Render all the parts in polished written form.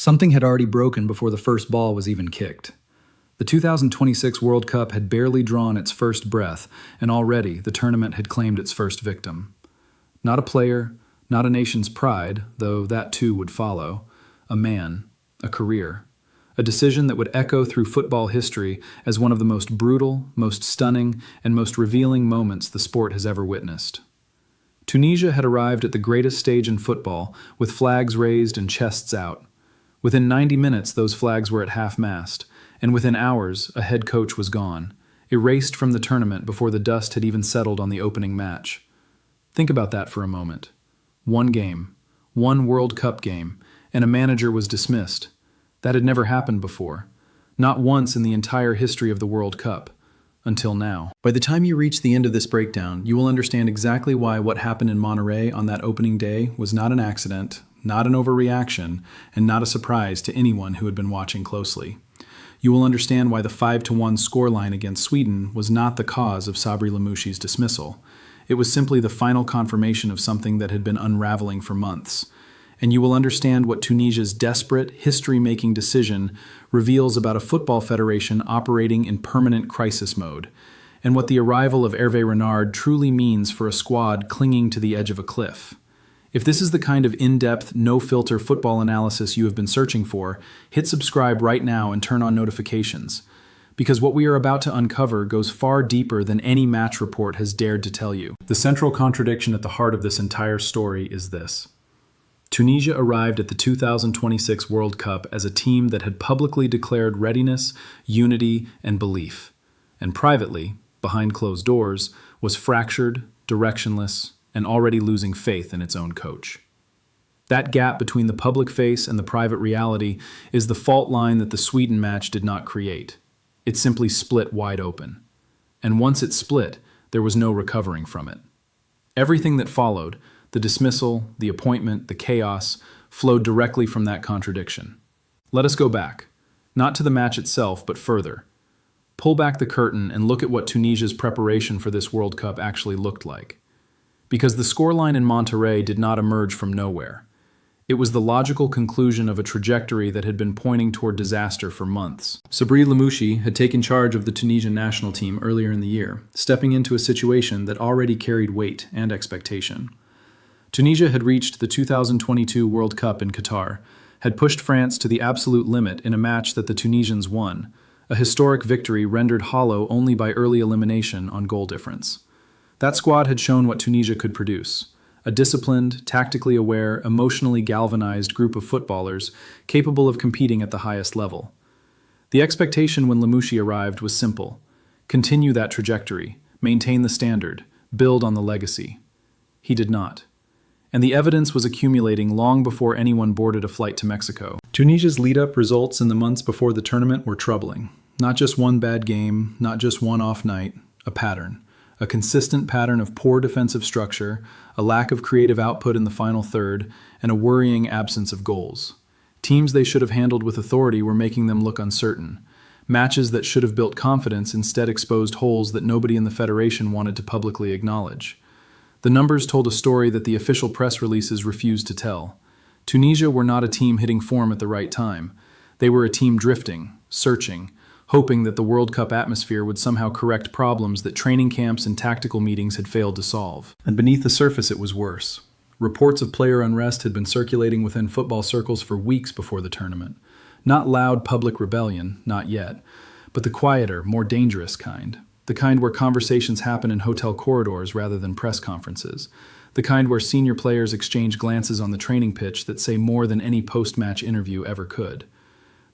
Something had already broken before the first ball was even kicked. The 2026 World Cup had barely drawn its first breath, and already the tournament had claimed its first victim. Not a player, not a nation's pride, though that too would follow. A man, a career. A decision that would echo through football history as one of the most brutal, most stunning, and most revealing moments the sport has ever witnessed. Tunisia had arrived at the greatest stage in football, with flags raised and chests out. Within 90 minutes, those flags were at half-mast, and within hours, a head coach was gone, erased from the tournament before the dust had even settled on the opening match. Think about that for a moment. One game, one World Cup game, and a manager was dismissed. That had never happened before. Not once in the entire history of the World Cup. Until now. By the time you reach the end of this breakdown, you will understand exactly why what happened in Monterrey on that opening day was not an accident, not an overreaction, and not a surprise to anyone who had been watching closely. You will understand why the 5-1 scoreline against Sweden was not the cause of Sabri Lamouchi's dismissal. It was simply the final confirmation of something that had been unraveling for months. And you will understand what Tunisia's desperate, history-making decision reveals about a football federation operating in permanent crisis mode, and what the arrival of Hervé Renard truly means for a squad clinging to the edge of a cliff. If this is the kind of in-depth, no-filter football analysis you have been searching for, hit subscribe right now and turn on notifications, because what we are about to uncover goes far deeper than any match report has dared to tell you. The central contradiction at the heart of this entire story is this. Tunisia arrived at the 2026 World Cup as a team that had publicly declared readiness, unity, and belief, and privately, behind closed doors, was fractured, directionless, and already losing faith in its own coach. That gap between the public face and the private reality is the fault line that the Sweden match did not create. It simply split wide open. And once it split, there was no recovering from it. Everything that followed, the dismissal, the appointment, the chaos, flowed directly from that contradiction. Let us go back, not to the match itself, but further. Pull back the curtain and look at what Tunisia's preparation for this World Cup actually looked like. Because the scoreline in Monterrey did not emerge from nowhere. It was the logical conclusion of a trajectory that had been pointing toward disaster for months. Sabri Lamouchi had taken charge of the Tunisian national team earlier in the year, stepping into a situation that already carried weight and expectation. Tunisia had reached the 2022 World Cup in Qatar, had pushed France to the absolute limit in a match that the Tunisians won, a historic victory rendered hollow only by early elimination on goal difference. That squad had shown what Tunisia could produce, a disciplined, tactically aware, emotionally galvanized group of footballers capable of competing at the highest level. The expectation when Lamouchi arrived was simple. Continue that trajectory, maintain the standard, build on the legacy. He did not. And the evidence was accumulating long before anyone boarded a flight to Mexico. Tunisia's lead-up results in the months before the tournament were troubling. Not just one bad game, not just one off night, a pattern. A consistent pattern of poor defensive structure, a lack of creative output in the final third, and a worrying absence of goals. Teams they should have handled with authority were making them look uncertain. Matches that should have built confidence instead exposed holes that nobody in the federation wanted to publicly acknowledge. The numbers told a story that the official press releases refused to tell. Tunisia were not a team hitting form at the right time. They were a team drifting, searching, hoping that the World Cup atmosphere would somehow correct problems that training camps and tactical meetings had failed to solve. And beneath the surface it was worse. Reports of player unrest had been circulating within football circles for weeks before the tournament. Not loud public rebellion, not yet, but the quieter, more dangerous kind. The kind where conversations happen in hotel corridors rather than press conferences. The kind where senior players exchange glances on the training pitch that say more than any post-match interview ever could.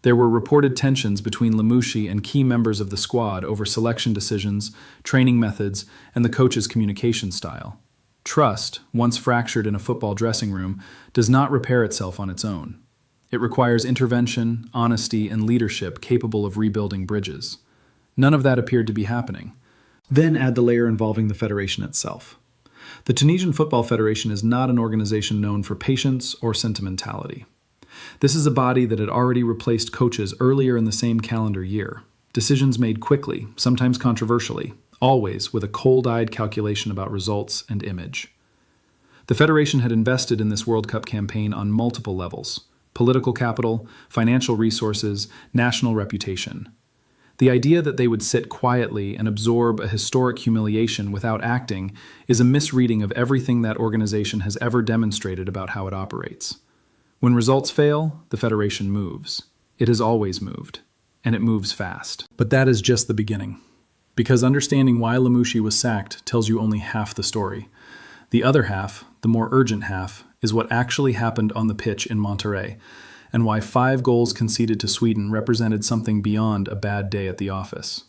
There were reported tensions between Lamouchi and key members of the squad over selection decisions, training methods, and the coach's communication style. Trust, once fractured in a football dressing room, does not repair itself on its own. It requires intervention, honesty, and leadership capable of rebuilding bridges. None of that appeared to be happening. Then add the layer involving the federation itself. The Tunisian Football Federation is not an organization known for patience or sentimentality. This is a body that had already replaced coaches earlier in the same calendar year. Decisions made quickly, sometimes controversially, always with a cold-eyed calculation about results and image. The federation had invested in this World Cup campaign on multiple levels. political capital, financial resources, national reputation. The idea that they would sit quietly and absorb a historic humiliation without acting is a misreading of everything that organization has ever demonstrated about how it operates. When results fail, the Federation moves. It has always moved, and it moves fast. But that is just the beginning. Because understanding why Lamouchi was sacked tells you only half the story. The other half, the more urgent half, is what actually happened on the pitch in Monterrey, and why 5 goals conceded to Sweden represented something beyond a bad day at the office.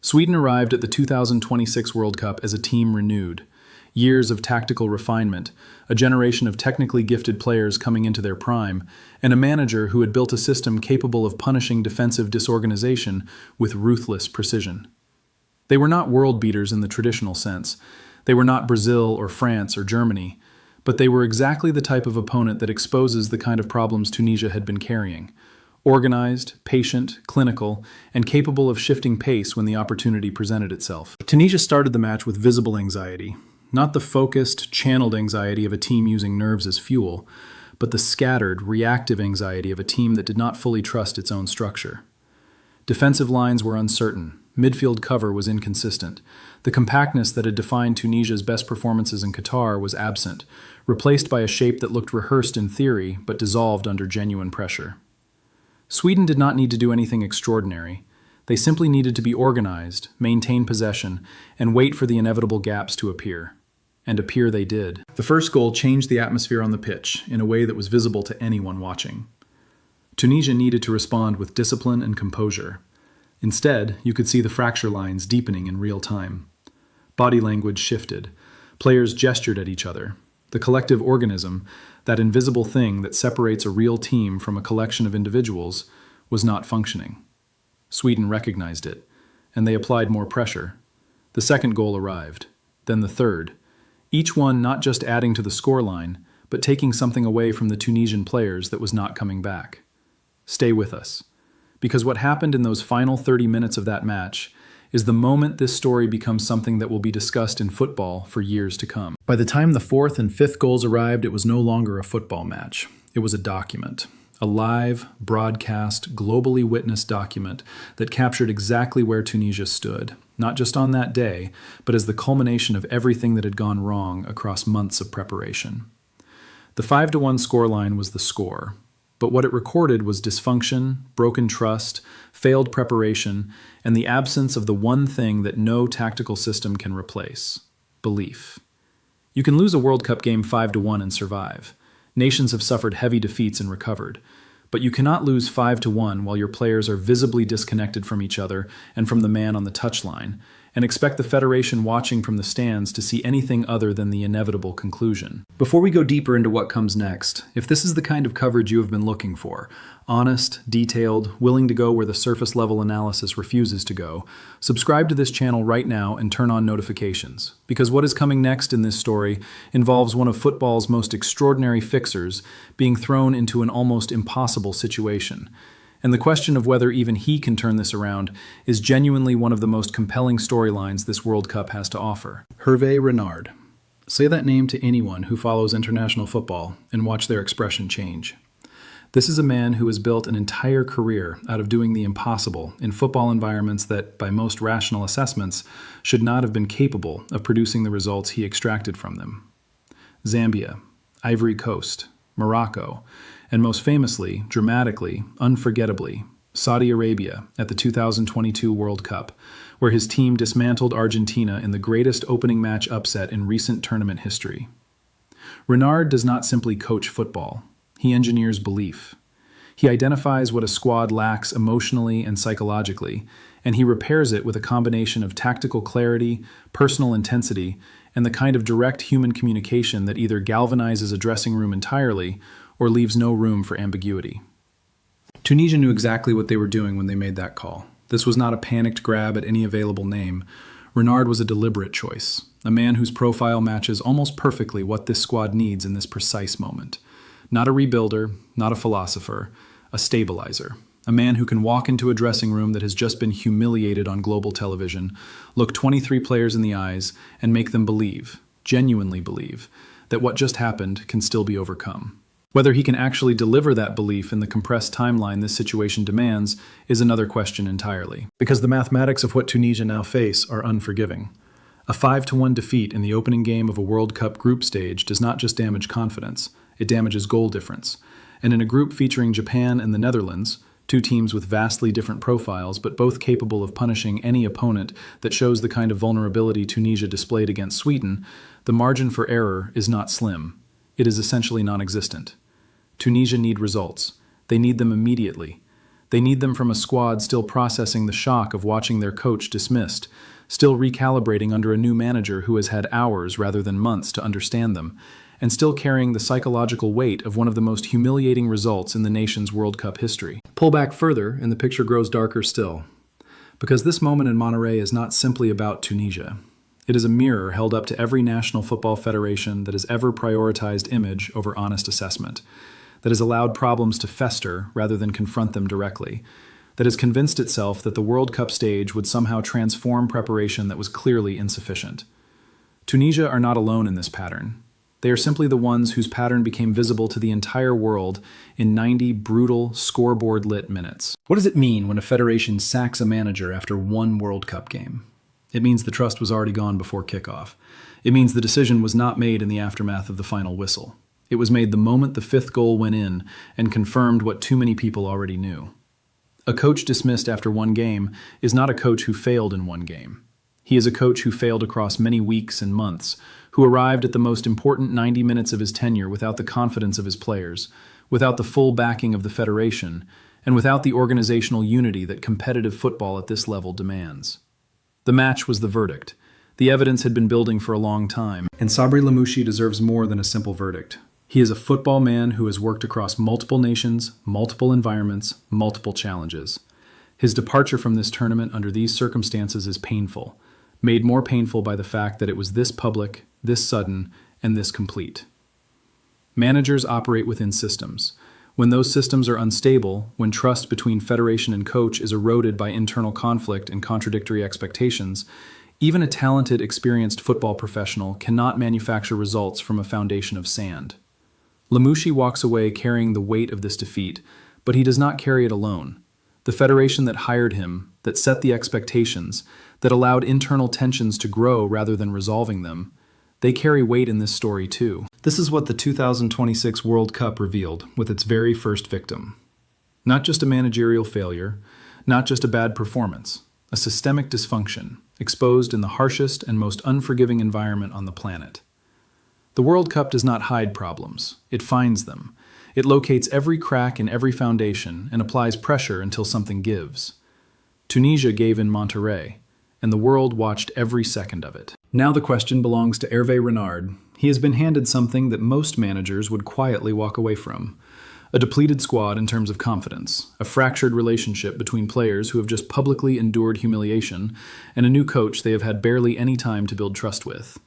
Sweden arrived at the 2026 World Cup as a team renewed. Years of tactical refinement, a generation of technically gifted players coming into their prime, and a manager who had built a system capable of punishing defensive disorganization with ruthless precision. They were not world beaters in the traditional sense. They were not Brazil or France or Germany, but they were exactly the type of opponent that exposes the kind of problems Tunisia had been carrying. Organized, patient, clinical, and capable of shifting pace when the opportunity presented itself. Tunisia started the match with visible anxiety, not the focused, channeled anxiety of a team using nerves as fuel, but the scattered, reactive anxiety of a team that did not fully trust its own structure. Defensive lines were uncertain. Midfield cover was inconsistent. The compactness that had defined Tunisia's best performances in Qatar was absent, replaced by a shape that looked rehearsed in theory but dissolved under genuine pressure. Sweden did not need to do anything extraordinary. They simply needed to be organized, maintain possession, and wait for the inevitable gaps to appear. And appear they did. The first goal changed the atmosphere on the pitch in a way that was visible to anyone watching. Tunisia needed to respond with discipline and composure. Instead, you could see the fracture lines deepening in real time. Body language shifted. Players gestured at each other. The collective organism, that invisible thing that separates a real team from a collection of individuals, was not functioning. Sweden recognized it, and they applied more pressure. The second goal arrived, then the third, each one not just adding to the scoreline, but taking something away from the Tunisian players that was not coming back. Stay with us. Because what happened in those final 30 minutes of that match is the moment this story becomes something that will be discussed in football for years to come. By the time the 4th and 5th goals arrived, it was no longer a football match. It was a document. A live, broadcast, globally witnessed document that captured exactly where Tunisia stood, not just on that day, but as the culmination of everything that had gone wrong across months of preparation. The 5-1 scoreline was the score. But what it recorded was dysfunction, broken trust, failed preparation, and the absence of the one thing that no tactical system can replace: belief. You can lose a World Cup game 5-1 and survive. Nations have suffered heavy defeats and recovered. But you cannot lose 5-1 while your players are visibly disconnected from each other and from the man on the touchline, and expect the Federation watching from the stands to see anything other than the inevitable conclusion. Before we go deeper into what comes next, if this is the kind of coverage you have been looking for, honest, detailed, willing to go where the surface-level analysis refuses to go, subscribe to this channel right now and turn on notifications, because what is coming next in this story involves one of football's most extraordinary fixers being thrown into an almost impossible situation. And the question of whether even he can turn this around is genuinely one of the most compelling storylines this World Cup has to offer. Hervé Renard. Say that name to anyone who follows international football and watch their expression change. This is a man who has built an entire career out of doing the impossible in football environments that, by most rational assessments, should not have been capable of producing the results he extracted from them. Zambia, Ivory Coast, Morocco, and most famously, dramatically, unforgettably, Saudi Arabia at the 2022 World Cup, where his team dismantled Argentina in the greatest opening match upset in recent tournament history. Renard does not simply coach football. He engineers belief. He identifies what a squad lacks emotionally and psychologically, and he repairs it with a combination of tactical clarity, personal intensity, and the kind of direct human communication that either galvanizes a dressing room entirely or leaves no room for ambiguity. Tunisia knew exactly what they were doing when they made that call. This was not a panicked grab at any available name. Renard was a deliberate choice, a man whose profile matches almost perfectly what this squad needs in this precise moment. Not a rebuilder, not a philosopher, a stabilizer. A man who can walk into a dressing room that has just been humiliated on global television, look 23 players in the eyes, and make them believe, genuinely believe, that what just happened can still be overcome. Whether he can actually deliver that belief in the compressed timeline this situation demands is another question entirely. Because the mathematics of what Tunisia now face are unforgiving. A 5-1 defeat in the opening game of a World Cup group stage does not just damage confidence, it damages goal difference. And in a group featuring Japan and the Netherlands, two teams with vastly different profiles but both capable of punishing any opponent that shows the kind of vulnerability Tunisia displayed against Sweden, the margin for error is not slim. It is essentially non-existent. Tunisia need results. They need them immediately. They need them from a squad still processing the shock of watching their coach dismissed, still recalibrating under a new manager who has had hours rather than months to understand them, and still carrying the psychological weight of one of the most humiliating results in the nation's World Cup history. Pull back further, and the picture grows darker still. Because this moment in Monterrey is not simply about Tunisia. It is a mirror held up to every national football federation that has ever prioritized image over honest assessment, that has allowed problems to fester rather than confront them directly, that has convinced itself that the World Cup stage would somehow transform preparation that was clearly insufficient. Tunisia are not alone in this pattern. They are simply the ones whose pattern became visible to the entire world in 90 brutal, scoreboard-lit minutes. What does it mean when a federation sacks a manager after one World Cup game? It means the trust was already gone before kickoff. It means the decision was not made in the aftermath of the final whistle. It was made the moment the fifth goal went in and confirmed what too many people already knew. A coach dismissed after one game is not a coach who failed in one game. He is a coach who failed across many weeks and months, who arrived at the most important 90 minutes of his tenure without the confidence of his players, without the full backing of the federation, and without the organizational unity that competitive football at this level demands. The match was the verdict. The evidence had been building for a long time, and Sabri Lamouchi deserves more than a simple verdict. He is a football man who has worked across multiple nations, multiple environments, multiple challenges. His departure from this tournament under these circumstances is painful, made more painful by the fact that it was this public, this sudden, and this complete. Managers operate within systems. When those systems are unstable, when trust between federation and coach is eroded by internal conflict and contradictory expectations, even a talented, experienced football professional cannot manufacture results from a foundation of sand. Lamouchi walks away carrying the weight of this defeat, but he does not carry it alone. The federation that hired him, that set the expectations, that allowed internal tensions to grow rather than resolving them, they carry weight in this story too. This is what the 2026 World Cup revealed with its very first victim. Not just a managerial failure, not just a bad performance, a systemic dysfunction, exposed in the harshest and most unforgiving environment on the planet. The World Cup does not hide problems, it finds them. It locates every crack in every foundation and applies pressure until something gives. Tunisia gave in Monterrey, and the world watched every second of it. Now the question belongs to Hervé Renard. He has been handed something that most managers would quietly walk away from. A depleted squad in terms of confidence, a fractured relationship between players who have just publicly endured humiliation, and a new coach they have had barely any time to build trust with.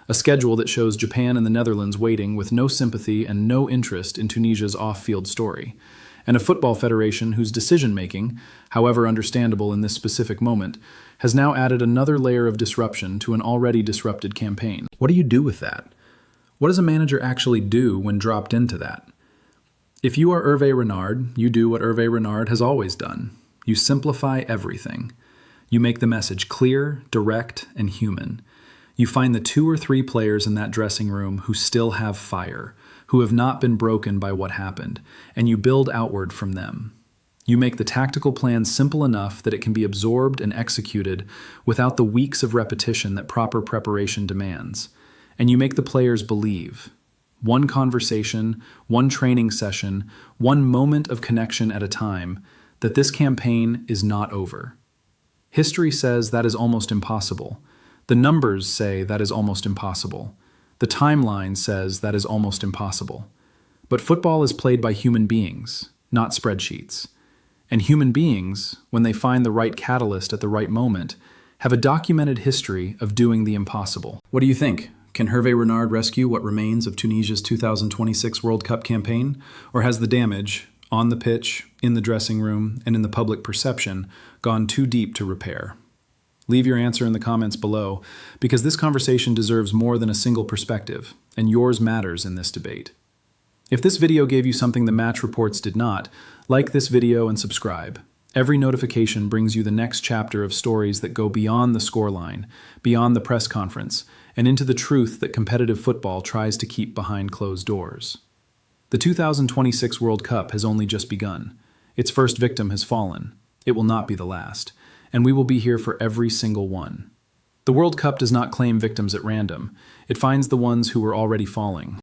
A schedule that shows Japan and the Netherlands waiting with no sympathy and no interest in Tunisia's off-field story. And a football federation whose decision-making, however understandable in this specific moment, has now added another layer of disruption to an already disrupted campaign. What do you do with that? What does a manager actually do when dropped into that? If you are Hervé Renard, you do what Hervé Renard has always done. You simplify everything. You make the message clear, direct, and human. You find the 2 or 3 players in that dressing room who still have fire, who have not been broken by what happened, and you build outward from them. You make the tactical plan simple enough that it can be absorbed and executed without the weeks of repetition that proper preparation demands. And you make the players believe. One conversation, one training session, one moment of connection at a time, that this campaign is not over. History says that is almost impossible. The numbers say that is almost impossible. The timeline says that is almost impossible. But football is played by human beings, not spreadsheets. And human beings, when they find the right catalyst at the right moment, have a documented history of doing the impossible. What do you think? Can Hervé Renard rescue what remains of Tunisia's 2026 World Cup campaign? Or has the damage, on the pitch, in the dressing room, and in the public perception, gone too deep to repair? Leave your answer in the comments below, because this conversation deserves more than a single perspective, and yours matters in this debate. If this video gave you something the match reports did not, like this video and subscribe. Every notification brings you the next chapter of stories that go beyond the scoreline, beyond the press conference, and into the truth that competitive football tries to keep behind closed doors. The 2026 World Cup has only just begun. Its first victim has fallen. It will not be the last, and we will be here for every single one. The World Cup does not claim victims at random. It finds the ones who were already falling.